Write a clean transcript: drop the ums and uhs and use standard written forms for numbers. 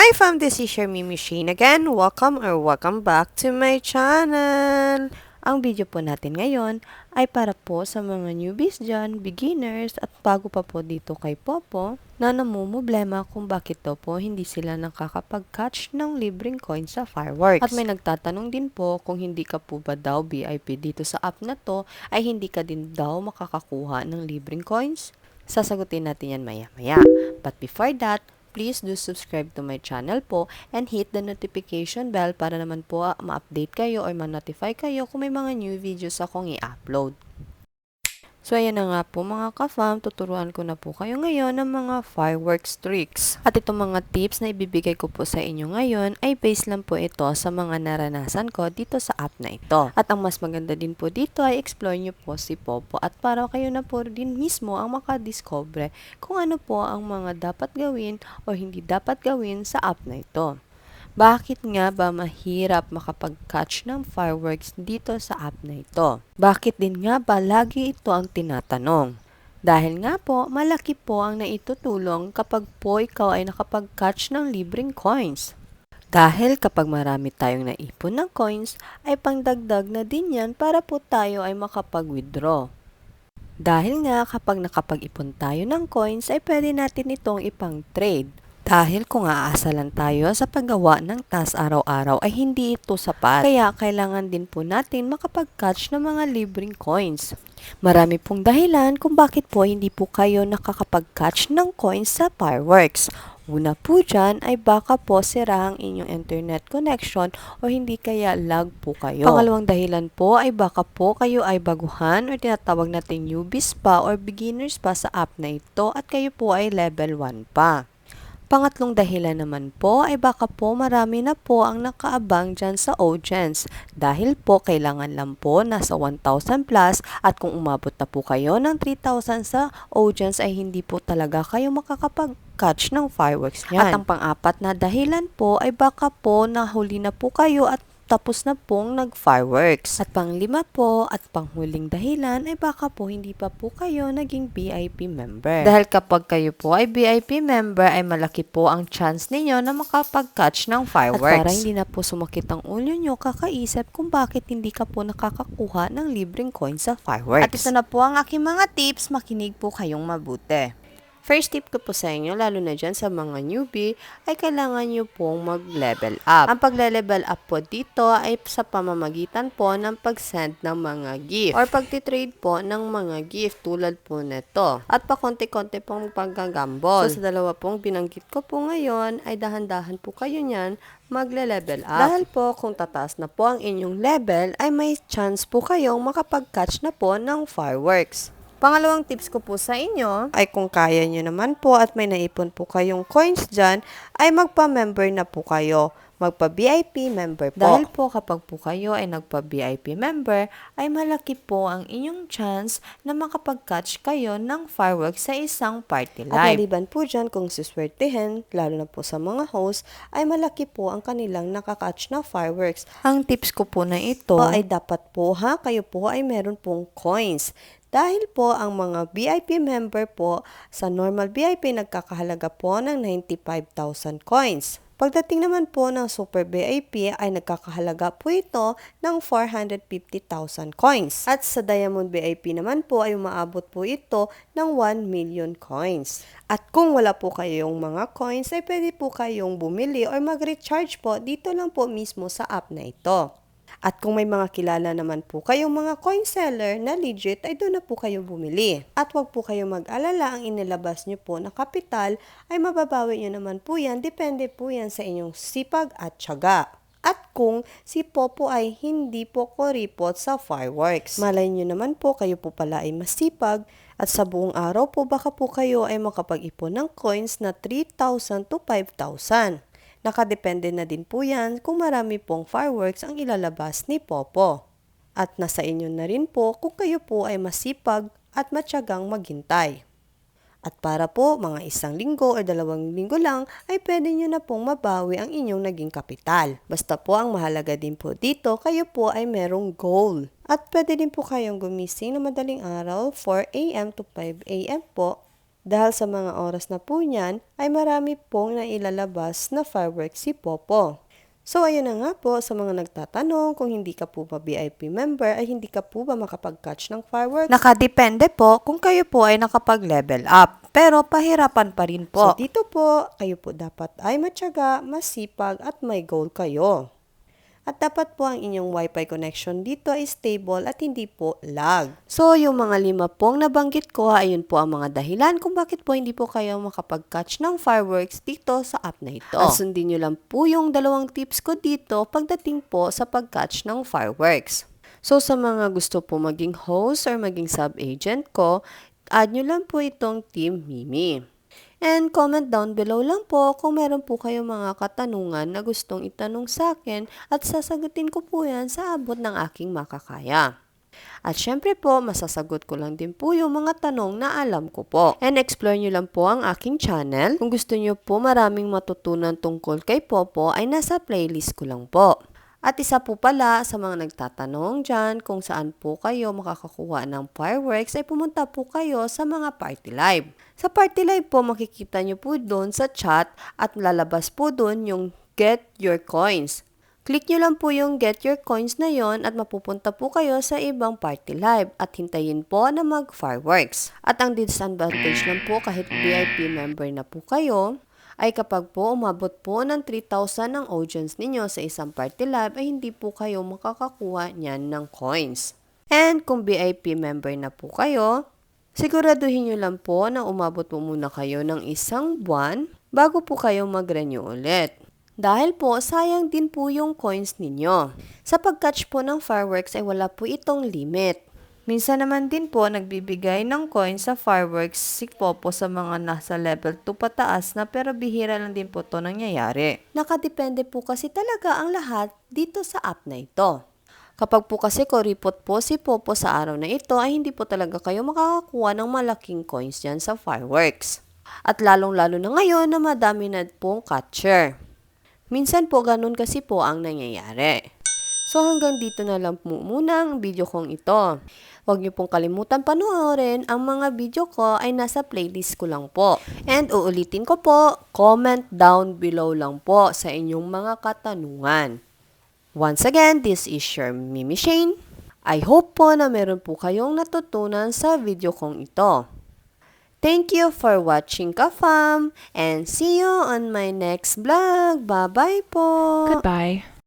Hi fam, this is your Mimi Shane again. Welcome back to my channel. Ang video po natin ngayon ay para po sa mga newbies dyan, beginners at bago pa po dito kay Popo na namumblema kung bakit daw po hindi sila nakakapag-catch ng libreng coin sa fireworks. At may nagtatanong din po kung hindi ka po ba daw VIP dito sa app na to ay hindi ka din daw makakakuha ng libreng coins. Sasagutin natin yan maya-maya. But before that, please do subscribe to my channel po and hit the notification bell para naman po ma-update kayo or ma-notify kayo kung may mga new videos akong i-upload. So, ayan na nga po mga ka-fam, tuturuan ko na po kayo ngayon ng mga fireworks tricks. At itong mga tips na ibibigay ko po sa inyo ngayon ay based lang po ito sa mga naranasan ko dito sa app na ito. At ang mas maganda din po dito ay explore nyo po si Popo at para kayo na po din mismo ang makadiscover kung ano po ang mga dapat gawin o hindi dapat gawin sa app na ito. Bakit nga ba mahirap makapag-catch ng fireworks dito sa app na ito? Bakit din nga ba lagi ito ang tinatanong? Dahil nga po, malaki po ang naitutulong kapag po ikaw ay nakapag-catch ng libreng coins. Dahil kapag marami tayong naipon ng coins, ay pangdagdag na din yan para po tayo ay makapag-withdraw. Dahil nga kapag nakapag-ipon tayo ng coins, ay pwede natin itong ipang-trade. Dahil kung aasa lang tayo sa paggawa ng task araw-araw ay hindi ito sapat. Kaya kailangan din po natin makapag-catch ng mga libreng coins. Marami pong dahilan kung bakit po hindi po kayo nakakapag-catch ng coins sa fireworks. Una po dyan ay baka po sira ang inyong internet connection o hindi kaya lag po kayo. Pangalawang dahilan po ay baka po kayo ay baguhan o tinatawag natin newbies pa or beginners pa sa app na ito at kayo po ay level 1 pa. Pangatlong dahilan naman po ay baka po marami na po ang nakaabang dyan sa audience dahil po kailangan lang po nasa 1,000 plus at kung umabot na po kayo ng 3,000 sa audience ay hindi po talaga kayo makakapag-catch ng fireworks niyan. At ang pang-apat na dahilan po ay baka po nahuli na po kayo at tapos na pong nag-fireworks. At panglima po at panghuling dahilan ay baka po hindi pa po kayo naging VIP member. Dahil kapag kayo po ay VIP member ay malaki po ang chance ninyo na makapag-catch ng fireworks. At para hindi na po sumakit ang ulo nyo, kakaisip kung bakit hindi ka po nakakakuha ng libreng coins sa fireworks. At isa na po ang aking mga tips, makinig po kayong mabuti. First tip ko po sa inyo, lalo na dyan sa mga newbie, ay kailangan nyo pong mag-level up. Ang pag-level up po dito ay sa pamamagitan po ng pag-send ng mga gift or pag-trade po ng mga gift tulad po nito. At pakonti-konti pong pag-gamble. So sa dalawa pong binanggit ko po ngayon, ay dahan-dahan po kayo nyan magle-level up. Dahil po kung tataas na po ang inyong level, ay may chance po kayong makapag-catch na po ng fireworks. Pangalawang tips ko po sa inyo ay kung kaya nyo naman po at may naipon po kayong coins dyan, ay magpa-member na po kayo. Magpa-VIP member po. Dahil po kapag po kayo ay nagpa-VIP member, ay malaki po ang inyong chance na makapag-catch kayo ng fireworks sa isang party live. At maliban po dyan kung siswertehin, lalo na po sa mga host, ay malaki po ang kanilang nakakatch na fireworks. Ang tips ko po na ito ay dapat po kayo po ay meron pong coins. Dahil po ang mga VIP member po sa normal VIP nagkakahalaga po ng 95,000 coins. Pagdating naman po ng Super VIP ay nagkakahalaga po ito ng 450,000 coins. At sa Diamond VIP naman po ay umaabot po ito ng 1 million coins. At kung wala po kayong mga coins ay pwede po kayong bumili or mag-recharge po dito lang po mismo sa app na ito. At kung may mga kilala naman po kayong mga coin seller na legit, ay doon na po kayo bumili. At wag po kayo mag-alala, ang inilabas nyo po na kapital ay mababawi nyo naman po yan. Depende po yan sa inyong sipag at tiyaga. At kung si Popo ay hindi po kuripot sa fireworks. Malay nyo naman po, kayo po pala ay masipag at sa buong araw po baka po kayo ay makapag-ipon ng coins na 3,000 to 5,000. Nakadepende na din po yan kung marami pong fireworks ang ilalabas ni Popo. At nasa inyo na rin po kung kayo po ay masipag at matyagang maghintay. At para po mga 1 linggo o 2 linggo lang ay pwede nyo na pong mabawi ang inyong naging kapital. Basta po ang mahalaga din po dito, kayo po ay merong goal. At pwede din po kayong gumising na madaling araw 4 AM to 5 AM po. Dahil sa mga oras na po niyan, ay marami pong nailalabas na fireworks si Popo. So, ayun na nga po sa mga nagtatanong kung hindi ka po ba VIP member ay hindi ka po ba makapag-catch ng fireworks. Nakadepende po kung kayo po ay nakapag-level up. Pero pahirapan pa rin po. So, dito po, kayo po dapat ay matyaga, masipag at may goal kayo. At dapat po ang inyong Wi-Fi connection dito ay stable at hindi po lag. So, yung mga 5 pong nabanggit ko, ayun po ang mga dahilan kung bakit po hindi po kayo makapag-catch ng fireworks dito sa app na ito. At sundin nyo lang po yung 2 tips ko dito pagdating po sa pag-catch ng fireworks. So, sa mga gusto po maging host or maging sub-agent ko, add nyo lang po itong Team Mimi. And comment down below lang po kung meron po kayong mga katanungan na gustong itanong sa akin at sasagutin ko po yan sa abot ng aking makakaya. At syempre po, masasagot ko lang din po yung mga tanong na alam ko po. And explore nyo lang po ang aking channel. Kung gusto nyo po maraming matutunan tungkol kay Popo ay nasa playlist ko lang po. At isa po pala sa mga nagtatanong dyan kung saan po kayo makakakuha ng fireworks ay pumunta po kayo sa mga party live. Sa party live po makikita nyo po doon sa chat at lalabas po doon yung Get Your Coins. Click nyo lang po yung Get Your Coins na yon at mapupunta po kayo sa ibang party live at hintayin po na mag-fireworks. At ang disadvantage lang po kahit VIP member na po kayo, ay kapag po umabot po ng 3,000 ang audience ninyo sa isang party live ay hindi po kayo makakakuha niyan ng coins. And kung VIP member na po kayo, siguraduhin nyo lang po na umabot po muna kayo ng 1 buwan bago po kayo mag-renew ulit. Dahil po, sayang din po yung coins ninyo. Sa pag-catch po ng fireworks ay wala po itong limit. Minsan naman din po, nagbibigay ng coins sa fireworks si Popo sa mga nasa level 2 pataas na pero bihira lang din po ito nangyayari. Nakadepende po kasi talaga ang lahat dito sa app na ito. Kapag po kasi kuripot po si Popo sa araw na ito ay hindi po talaga kayo makakakuha ng malaking coins dyan sa fireworks. At lalong-lalo na ngayon na madami na pong catcher. Minsan po ganun kasi po ang nangyayari. So hanggang dito na lang po muna ang video kong ito. Huwag niyo pong kalimutan panoorin, ang mga video ko ay nasa playlist ko lang po. And uulitin ko po, comment down below lang po sa inyong mga katanungan. Once again, this is your Mimi Shane. I hope po na meron po kayong natutunan sa video kong ito. Thank you for watching Ka-Fam and see you on my next vlog. Bye-bye po! Goodbye.